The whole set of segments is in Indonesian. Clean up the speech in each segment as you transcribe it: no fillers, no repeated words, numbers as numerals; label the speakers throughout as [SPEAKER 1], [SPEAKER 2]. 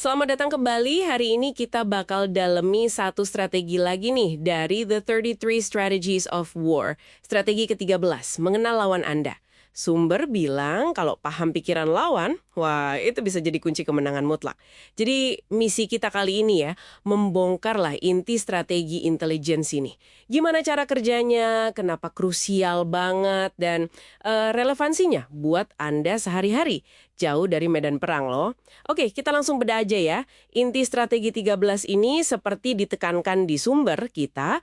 [SPEAKER 1] Selamat datang kembali. Hari ini kita bakal dalemi satu strategi lagi nih dari The 33 Strategies of War. Strategi ke-13, mengenal lawan Anda. Sumber bilang kalau paham pikiran lawan, wah itu bisa jadi kunci kemenangan mutlak. Jadi misi kita kali ini ya, membongkarlah inti strategi intelijensi ini. Gimana cara kerjanya, kenapa krusial banget, dan relevansinya buat Anda sehari-hari. Jauh dari medan perang loh. Oke, kita langsung beda aja ya. Inti strategi 13 ini seperti ditekankan di sumber kita,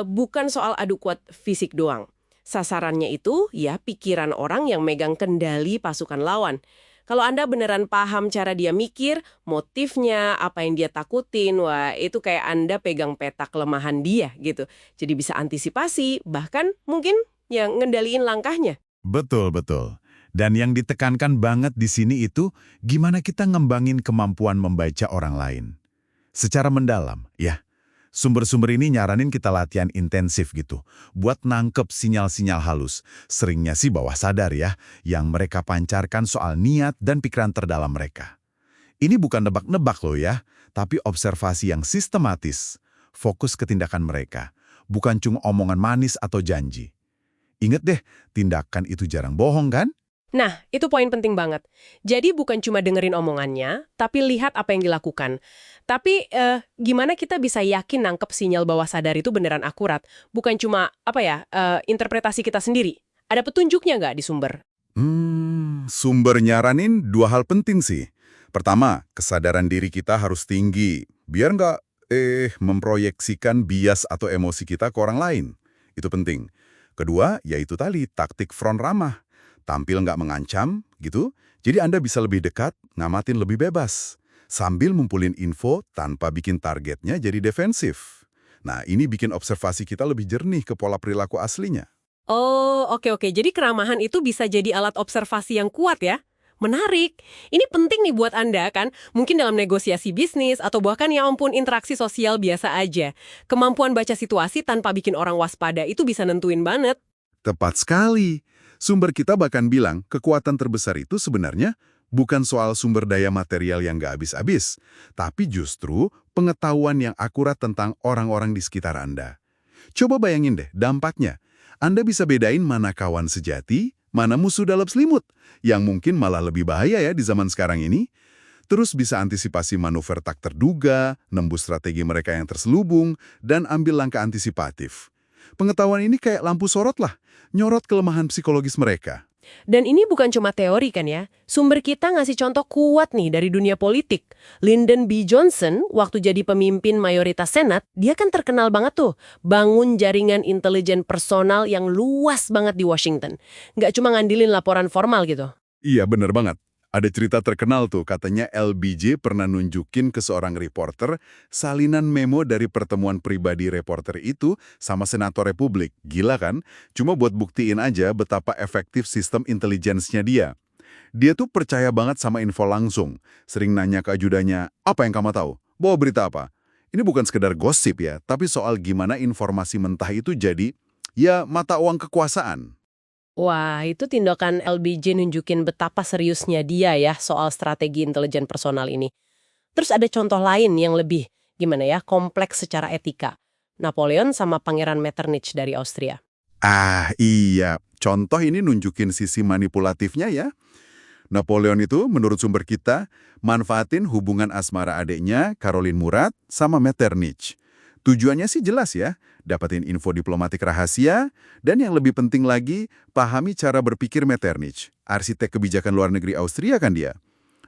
[SPEAKER 1] bukan soal adu kuat fisik doang. Sasarannya itu ya pikiran orang yang megang kendali pasukan lawan. Kalau Anda beneran paham cara dia mikir, motifnya, apa yang dia takutin, wah itu kayak Anda pegang peta kelemahan dia gitu. Jadi bisa antisipasi, bahkan mungkin yang ngendaliin langkahnya.
[SPEAKER 2] Betul, betul. Dan yang ditekankan banget di sini itu gimana kita ngembangin kemampuan membaca orang lain. Secara mendalam, ya. Sumber-sumber ini nyaranin kita latihan intensif gitu, buat nangkep sinyal-sinyal halus. Seringnya sih bawah sadar ya, yang mereka pancarkan soal niat dan pikiran terdalam mereka. Ini bukan nebak-nebak loh ya, tapi observasi yang sistematis. Fokus ke tindakan mereka, bukan cuma omongan manis atau janji. Ingat deh, tindakan itu jarang bohong kan?
[SPEAKER 1] Nah, itu poin penting banget. Jadi bukan cuma dengerin omongannya, tapi lihat apa yang dilakukan. Tapi gimana kita bisa yakin nangkep sinyal bawah sadar itu beneran akurat? Bukan cuma, interpretasi kita sendiri. Ada petunjuknya nggak di sumber?
[SPEAKER 2] Sumber nyaranin dua hal penting sih. Pertama, kesadaran diri kita harus tinggi, biar nggak memproyeksikan bias atau emosi kita ke orang lain. Itu penting. Kedua, yaitu tadi taktik front ramah. Tampil nggak mengancam, gitu. Jadi Anda bisa lebih dekat, ngamatin lebih bebas. Sambil ngumpulin info tanpa bikin targetnya jadi defensif. Nah, ini bikin observasi kita lebih jernih ke pola perilaku aslinya.
[SPEAKER 1] Oh, oke. Jadi keramahan itu bisa jadi alat observasi yang kuat ya? Menarik. Ini penting nih buat Anda kan? Mungkin dalam negosiasi bisnis atau bahkan ya ampun interaksi sosial biasa aja. Kemampuan baca situasi tanpa bikin orang waspada itu bisa nentuin banget.
[SPEAKER 2] Tepat sekali. Sumber kita bahkan bilang kekuatan terbesar itu sebenarnya bukan soal sumber daya material yang nggak habis-habis, tapi justru pengetahuan yang akurat tentang orang-orang di sekitar Anda. Coba bayangin deh dampaknya. Anda bisa bedain mana kawan sejati, mana musuh dalam selimut, yang mungkin malah lebih bahaya ya di zaman sekarang ini. Terus bisa antisipasi manuver tak terduga, nembus strategi mereka yang terselubung, dan ambil langkah antisipatif. Pengetahuan ini kayak lampu sorot lah, nyorot kelemahan psikologis mereka.
[SPEAKER 1] Dan ini bukan cuma teori kan ya. Sumber kita ngasih contoh kuat nih dari dunia politik. Lyndon B. Johnson, waktu jadi pemimpin mayoritas Senat, dia kan terkenal banget tuh. Bangun jaringan intelijen personal yang luas banget di Washington. Nggak cuma ngandelin laporan formal gitu.
[SPEAKER 2] Iya, bener banget. Ada cerita terkenal tuh, katanya LBJ pernah nunjukin ke seorang reporter salinan memo dari pertemuan pribadi reporter itu sama senator Republik. Gila kan? Cuma buat buktiin aja betapa efektif sistem intelijensinya dia. Dia tuh percaya banget sama info langsung. Sering nanya ke ajudannya, apa yang kamu tahu? Bawa berita apa? Ini bukan sekedar gosip ya, tapi soal gimana informasi mentah itu jadi, ya mata uang kekuasaan.
[SPEAKER 1] Wah, itu tindakan LBJ nunjukin betapa seriusnya dia ya soal strategi intelijen personal ini. Terus ada contoh lain yang lebih, gimana ya, kompleks secara etika. Napoleon sama Pangeran Metternich dari Austria.
[SPEAKER 2] Ah, iya. Contoh ini nunjukin sisi manipulatifnya ya. Napoleon itu, menurut sumber kita, manfaatin hubungan asmara adiknya, Caroline Murat, sama Metternich. Tujuannya sih jelas ya, dapetin info diplomatik rahasia, dan yang lebih penting lagi, pahami cara berpikir Metternich, arsitek kebijakan luar negeri Austria kan dia.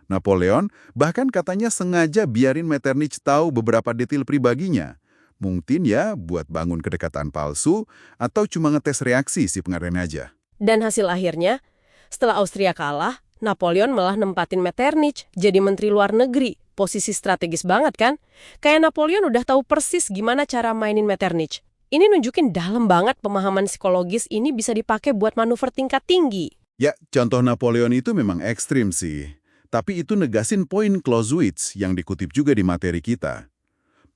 [SPEAKER 2] Napoleon bahkan katanya sengaja biarin Metternich tahu beberapa detail pribadinya. Mungkin ya buat bangun kedekatan palsu, atau cuma ngetes reaksi si pengadaan aja.
[SPEAKER 1] Dan hasil akhirnya, setelah Austria kalah, Napoleon malah nempatin Metternich jadi menteri luar negeri. Posisi strategis banget kan? Kayak Napoleon udah tahu persis gimana cara mainin Metternich. Ini nunjukin dalam banget pemahaman psikologis ini bisa dipakai buat manuver tingkat tinggi.
[SPEAKER 2] Ya, contoh Napoleon itu memang ekstrim sih. Tapi itu negasin poin Clausewitz yang dikutip juga di materi kita.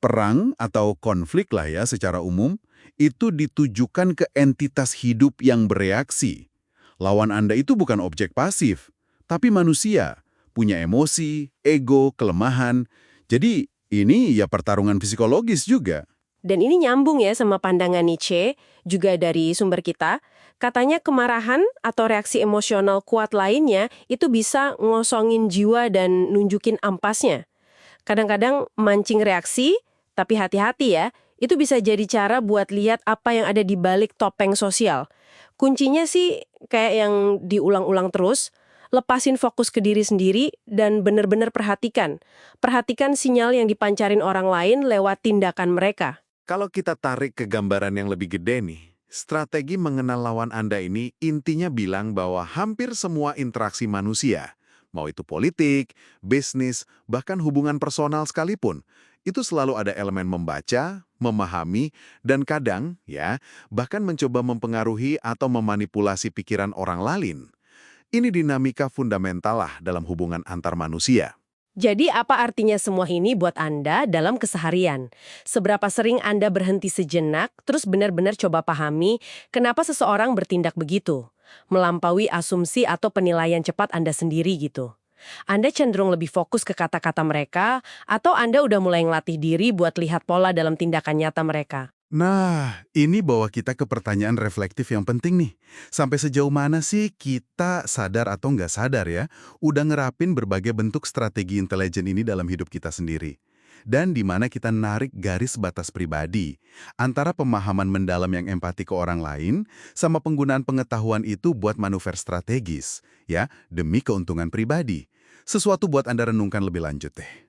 [SPEAKER 2] Perang atau konflik lah ya secara umum, itu ditujukan ke entitas hidup yang bereaksi. Lawan Anda itu bukan objek pasif, tapi manusia, punya emosi, ego, kelemahan. Jadi ini ya pertarungan psikologis juga.
[SPEAKER 1] Dan ini nyambung ya sama pandangan Nietzsche, juga dari sumber kita. Katanya kemarahan atau reaksi emosional kuat lainnya itu bisa ngosongin jiwa dan nunjukin ampasnya. Kadang-kadang mancing reaksi, tapi hati-hati ya, itu bisa jadi cara buat lihat apa yang ada di balik topeng sosial. Kuncinya sih kayak yang diulang-ulang terus, lepasin fokus ke diri sendiri dan benar-benar perhatikan. Perhatikan sinyal yang dipancarin orang lain lewat tindakan mereka.
[SPEAKER 3] Kalau kita tarik ke gambaran yang lebih gede nih, strategi mengenal lawan Anda ini intinya bilang bahwa hampir semua interaksi manusia, mau itu politik, bisnis, bahkan hubungan personal sekalipun, itu selalu ada elemen membaca, memahami, dan kadang, bahkan mencoba mempengaruhi atau memanipulasi pikiran orang lain. Ini dinamika fundamental lah dalam hubungan antar manusia.
[SPEAKER 1] Jadi apa artinya semua ini buat Anda dalam keseharian? Seberapa sering Anda berhenti sejenak, terus benar-benar coba pahami kenapa seseorang bertindak begitu? Melampaui asumsi atau penilaian cepat Anda sendiri gitu. Anda cenderung lebih fokus ke kata-kata mereka, atau Anda udah mulai ngelatih diri buat lihat pola dalam tindakan nyata mereka?
[SPEAKER 2] Nah, ini bawa kita ke pertanyaan reflektif yang penting nih. Sampai sejauh mana sih kita sadar atau nggak sadar ya, udah ngerapin berbagai bentuk strategi intelijen ini dalam hidup kita sendiri. Dan di mana kita narik garis batas pribadi antara pemahaman mendalam yang empati ke orang lain sama penggunaan pengetahuan itu buat manuver strategis, ya, demi keuntungan pribadi. Sesuatu buat Anda renungkan lebih lanjut deh.